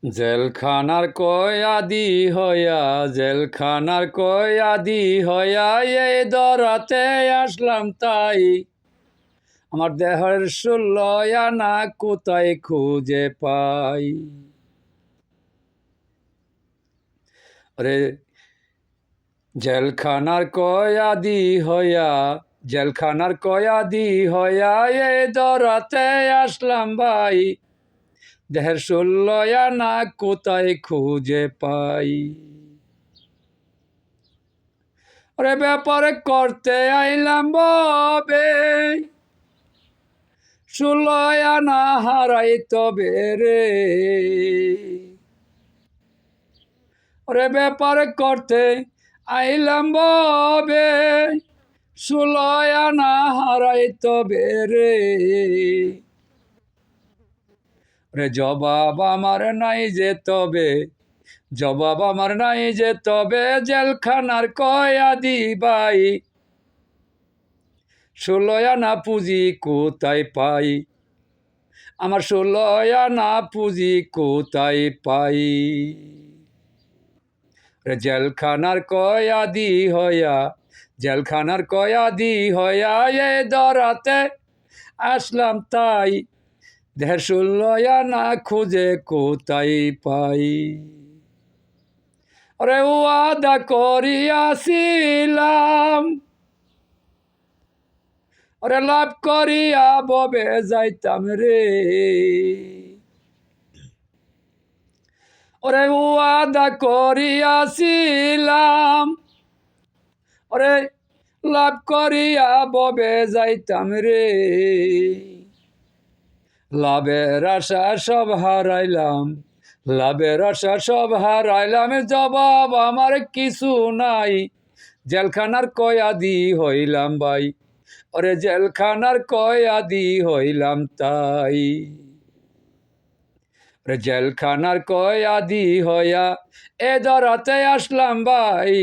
জেলখানার কয়াদি হইয়া, জেলখানার কয়াদি হইয়া এই দরাতে আসলাম তাই। আমার দেহের 16 আনা কোথায় খুঁজে পাই। রে জেলখানার কয়াদি হইয়া, জেলখানার কয়াদি হইয়া এই দরাতে আসলাম ভাই। দেহের 16 আনা কোথায় খুঁজে পাই। ওরে ব্যাপারে করতে আইলাম ববে, 16 আনা হারাই তবে রে। ওরে ব্যাপারে করতে আইলাম ববে, 16 আনা হারাই তবে রে। রে জবাব আমার নাই যে তবে, জবাব আমার নাই যে তবে, জেলখানার কয়াদি ভাই। 16 আনা পুঁজি কোথায় পাই, আমার 16 আনা পুঁজি কোথায় পাই। রে জেলখানার কয়াদি হইয়া, জেলখানার কয়াদি হইয়া এই দরাতে আসলাম তাই। দেহের 16 আনা খুঁজে কোথায় পাই। ওরে ওয়াদা করিয়াছিলাম, ওরে লাভ করিয়া ববে যাইতাম রে। ওরে ওয়াদা করিয়াছিলাম, ওরে লাভ করিয়া ববে যাইতাম রে। লাভের আশা সব হারাইলাম, লাভের আশা সব হারাইলাম, জবাব আমার কিছু নাই। জেলখানার কয়াদি হইলাম ভাই, ওরে জেলখানার কয়াদি হইলাম তাই। ওরে জেলখানার কয়াদি হইয়া এ দরাতে আসলাম ভাই।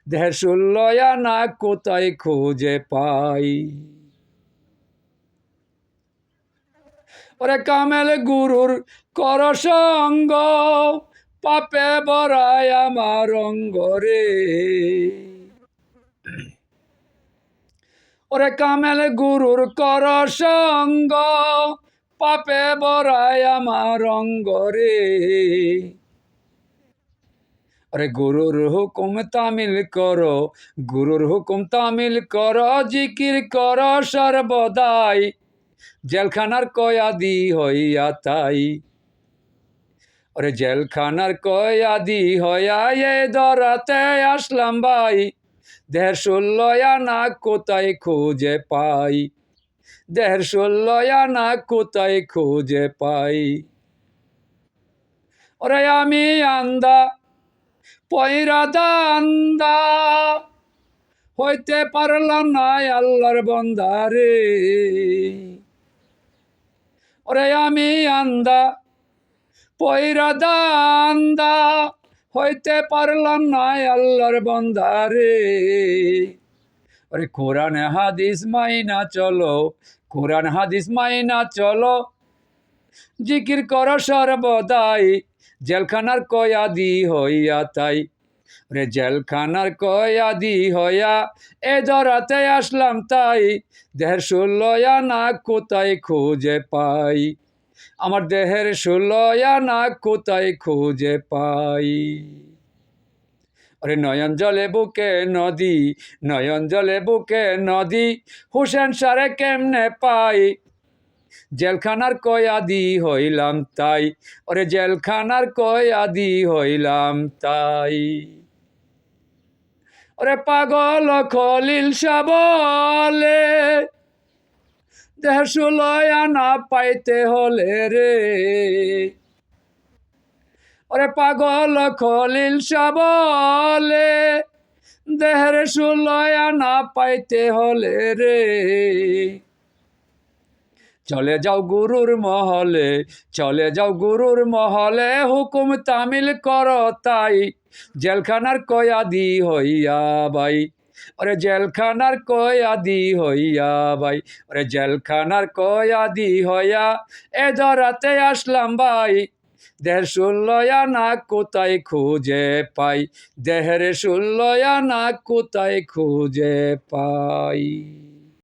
দেহের 16 আনা কোথায় খুঁজে পাই। ওরে কামেল গুরুর কর সঙ্গ, পাপে বরায় আমার অঙ্গ রে। ওরে কামেল গুরুর কর সঙ্গ, পাপে বরায় আমার অঙ্গ রে। ওরে গুরুর হুকুম তামিল করো, গুরুর হুকুম তামিল করো, জিকির কর সর্বদাই। জেলখানার কয়াদি হইয়া তাই। ওরে জেলখানার কয়াদি হইয়া এই দরাতে আসলাম ভাই। দেহের 16 আনা কোথায় খুঁজে পাই, দেহের 16 আনা কোথায় খুঁজে পাই। ওরে আমি আন্দা পয়রা দান্দা, হইতে পারলাম না আল্লাহর বান্দা রে। ওরে আমি আন্দা পয়রা দান্দা, হইতে পারলাম না আল্লাহর বান্দা রে। ওরে কোরআন হাদিস মাইনা চলো, কোরআন হাদিস মাইনা চলো, জিকির কর সর্বদাই। জেলখানার কয়াদি হইয়া তাই। রে জেলখানার কয়াদি হইয়া এ দরাতে আসলাম তাই। দেহের 16 আনা কোথায় খুঁজে পাই, আমার দেহের 16 আনা কোথায় খুঁজে পাই। ওরে নয়ন জলে বুকে নদী, নয়ন জলে বুকে নদী, হুসেন সারে কেমনে পাই। জেলখানার কয়াদি হইলাম তাই, ওরে জেলখানার কয়াদি হইলাম তাই। ওরে পাগল খলিল শাহ বলে, দেহের 16 আনা পাইতে হলে রে। ওরে পাগল খলিল শাহ বলে, দেহের 16 আনা পাইতে হলে রে। চলে যাও গুরুর মহলে, চলে যাও গুরুর মহলে, হুকুম তামিল করো তাই। জেলখানার কয়াদি হইয়া ভাই, ওরে জেলখানার কয়াদি হইয়া ভাই। ওরে জেলখানার কয়াদি হইয়া এ দরাতে আসলাম ভাই। দেহের 16 আনা কোথায় খুঁজে পাই, দেহের 16 আনা কোথায় খুঁজে পাই।